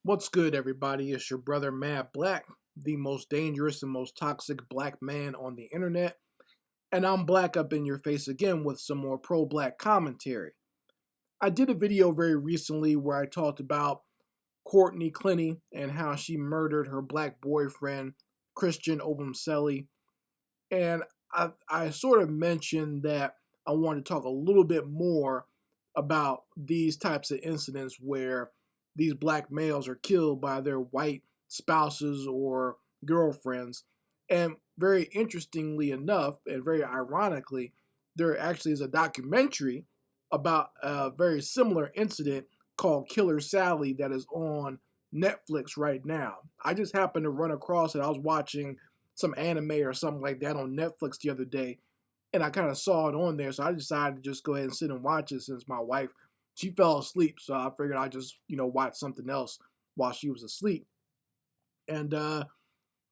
What's good, everybody? It's your brother Mad Black, the most dangerous and most toxic black man on the internet. And I'm black up in your face again with some more pro black commentary. I did a video very recently where I talked about Courtney Clenny and how she murdered her black boyfriend, Christian Obumseli. And I sort of mentioned that I wanted to talk a little bit more about these types of incidents where these black males are killed by their white spouses or girlfriends. And very interestingly enough, and very ironically, there actually is a documentary about a very similar incident called Killer Sally that is on Netflix right now. I just happened to run across it. I was watching some anime or something like that on Netflix the other day, and I kind of saw it on there, so I decided to just go ahead and sit and watch it since my wife, she fell asleep, so I figured I'd just watch something else while she was asleep. And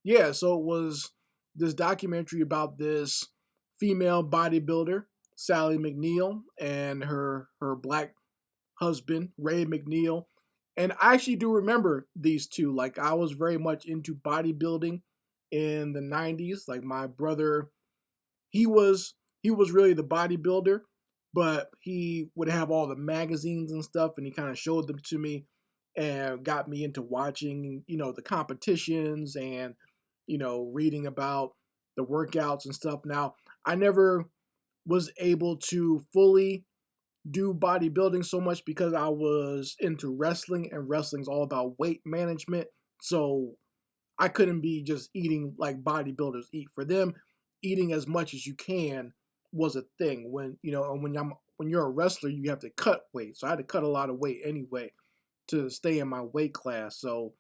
yeah, so it was this documentary about this female bodybuilder, Sally McNeil, and her black husband, Ray McNeil. And I actually do remember these two. Like, I was very much into bodybuilding in the 90s. Like, my brother, he was he was really the bodybuilder, but he would have all the magazines and stuff, and he kind of showed them to me and got me into watching, the competitions and, reading about the workouts and stuff. Now, I never was able to fully do bodybuilding so much because I was into wrestling, and wrestling's all about weight management. So I couldn't be just eating like bodybuilders eat. For them, eating as much as you can was a thing. And when you're a wrestler, you have to cut weight. So I had to cut a lot of weight anyway to stay in my weight class. So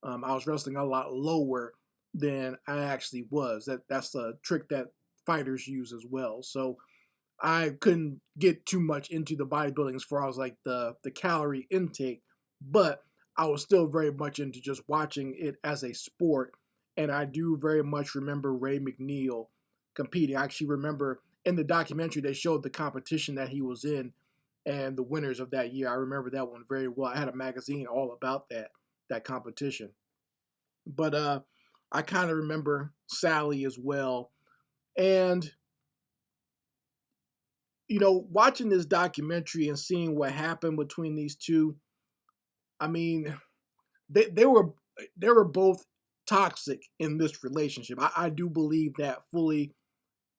I was wrestling a lot lower than I actually was. That's a trick that fighters use as well. So I couldn't get too much into the bodybuilding as far as like the calorie intake, but I was still very much into just watching it as a sport. And I do very much remember Ray McNeil competing. I actually remember in the documentary they showed the competition that he was in and the winners of that year. I remember that one very well. I had a magazine all about that competition. But I kind of remember Sally as well. And watching this documentary and seeing what happened between these two, I mean, they were both toxic in this relationship. I do believe that fully.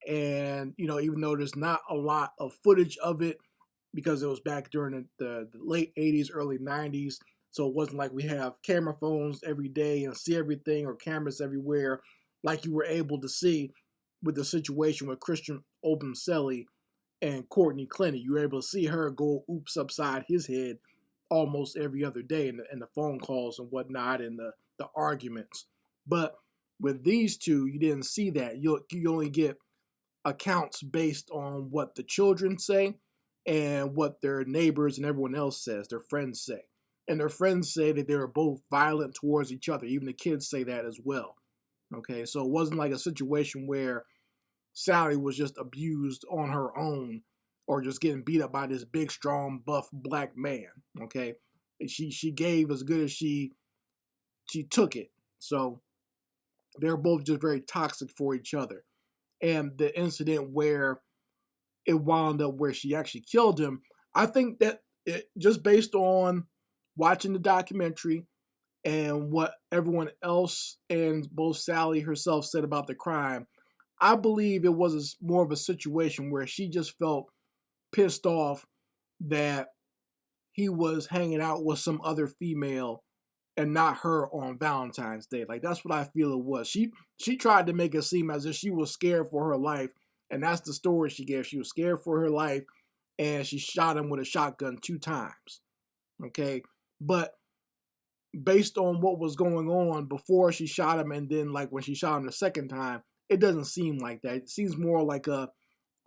And even though there's not a lot of footage of it because it was back during the late 80s, early 90s, so it wasn't like we have camera phones every day and see everything, or cameras everywhere like you were able to see with the situation with Christian Obumseli and Courtney Clenny. You were able to see her go oops upside his head almost every other day in the phone calls and whatnot, and the arguments. But with these two, you didn't see that. You only get accounts based on what the children say and what their neighbors and everyone else says, their friends say. And their friends say that they were both violent towards each other. Even the kids say that as well. Okay, so it wasn't like a situation where Sally was just abused on her own or just getting beat up by this big, strong, buff black man. Okay, she gave as good as she took it. So they're both just very toxic for each other. And the incident where it wound up where she actually killed him, I think that just based on watching the documentary and what everyone else and both Sally herself said about the crime, I believe it was more of a situation where she just felt pissed off that he was hanging out with some other female and not her on Valentine's Day. Like, that's what I feel it was. She tried to make it seem as if she was scared for her life, and that's the story she gave. She was scared for her life, and she shot him with a shotgun 2 times. Okay, but based on what was going on before she shot him, and then like when she shot him the second time, it doesn't seem like that. It seems more like a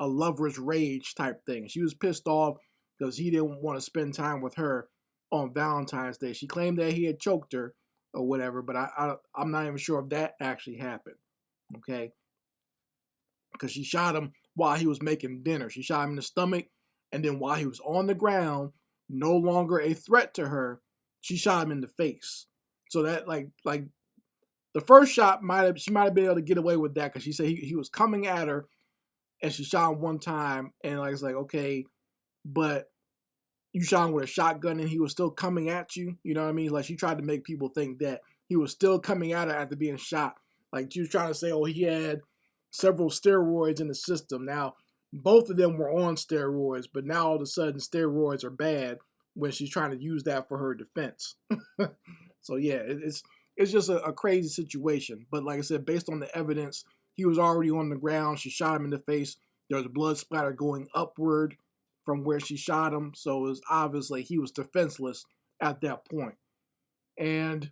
lover's rage type thing. She was pissed off because he didn't want to spend time with her on Valentine's Day. She claimed that he had choked her or whatever, but I'm not even sure if that actually happened. Okay, because she shot him while he was making dinner. She shot him in the stomach, and then while he was on the ground, no longer a threat to her, she shot him in the face. So that like the first shot she might have been able to get away with that because she said he was coming at her and she shot him one time and like it's like okay, but you shot him with a shotgun and he was still coming at you. You know what I mean? Like she tried to make people think that he was still coming at her after being shot. Like she was trying to say, oh, he had several steroids in the system. Now, both of them were on steroids, but now all of a sudden steroids are bad when she's trying to use that for her defense. So yeah, it's just a crazy situation. But like I said, based on the evidence, he was already on the ground. She shot him in the face. There was blood splatter going upward from where she shot him. So it was obviously he was defenseless at that point. And,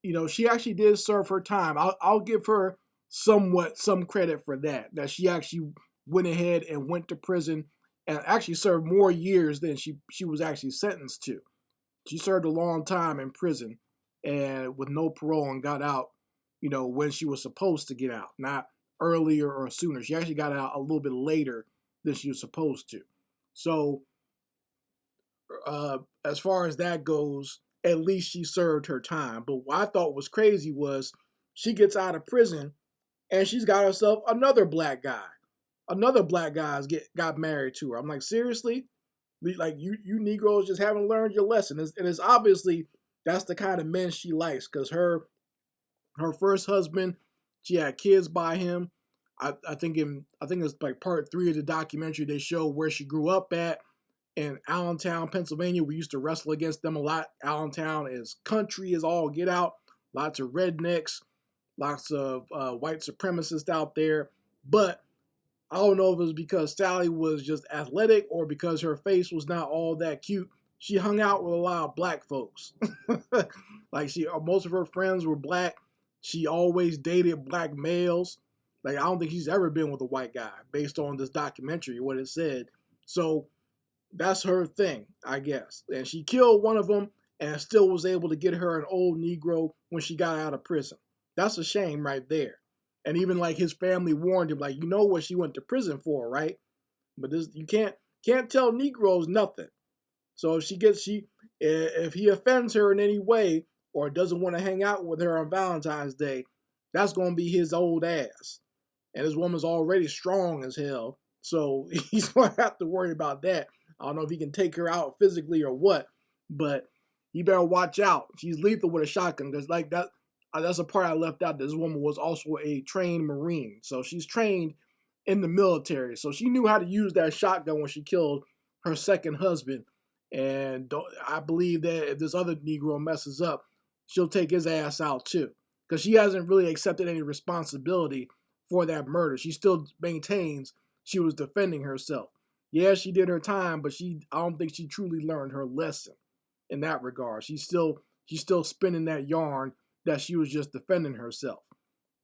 you know, she actually did serve her time. I'll give her somewhat some credit for that she actually went ahead and went to prison and actually served more years than she was actually sentenced to. She served a long time in prison and with no parole and got out, you know, when she was supposed to get out, not earlier or sooner. She actually got out a little bit later than she was supposed to. So as far as that goes, at least she served her time. But what I thought was crazy was she gets out of prison and she's got herself another black guy. Another black guy got married to her. I'm like, seriously? Like you Negroes just haven't learned your lesson. And it's obviously that's the kind of men she likes because her first husband, she had kids by him. I think it's like part 3 of the documentary. They show where she grew up at in Allentown, Pennsylvania. We used to wrestle against them a lot. Allentown is country as all get out. Lots of rednecks, lots of white supremacists out there. But I don't know if it was because Sally was just athletic or because her face was not all that cute. She hung out with a lot of black folks. Like most of her friends were black. She always dated black males. Like I don't think she's ever been with a white guy based on this documentary, what it said. So that's her thing, I guess. And she killed one of them and still was able to get her an old Negro when she got out of prison. That's a shame right there. And even like his family warned him, like, you know what she went to prison for, right? But this you can't tell Negroes nothing. So if he offends her in any way or doesn't want to hang out with her on Valentine's Day, that's gonna be his old ass. And this woman's already strong as hell, so he's gonna have to worry about that. I don't know if he can take her out physically or what, but you better watch out. She's lethal with a shotgun because like that. That's a part I left out. This woman was also a trained Marine, so she's trained in the military, so she knew how to use that shotgun when she killed her second husband. And I believe that if this other Negro messes up, she'll take his ass out too, because she hasn't really accepted any responsibility for that murder. She still maintains she was defending herself. Yeah, she did her time, but I don't think she truly learned her lesson in that regard. She's still spinning that yarn that she was just defending herself.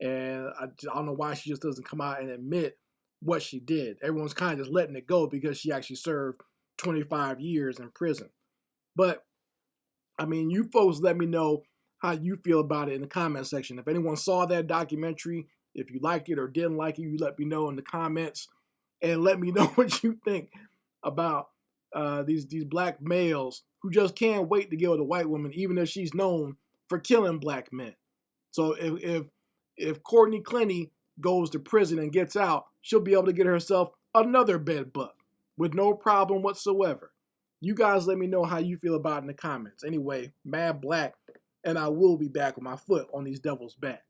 And I don't know why she just doesn't come out and admit what she did. Everyone's kind of just letting it go because she actually served 25 years in prison. But, I mean, you folks let me know how you feel about it in the comment section. If anyone saw that documentary, if you liked it or didn't like it, you let me know in the comments. And let me know what you think about these black males who just can't wait to get with a white woman, even if she's known for killing black men. So if Courtney Clenny goes to prison and gets out, she'll be able to get herself another bed bug with no problem whatsoever. You guys let me know how you feel about it in the comments. Anyway, Mad Black, and I will be back with my foot on these devils' back.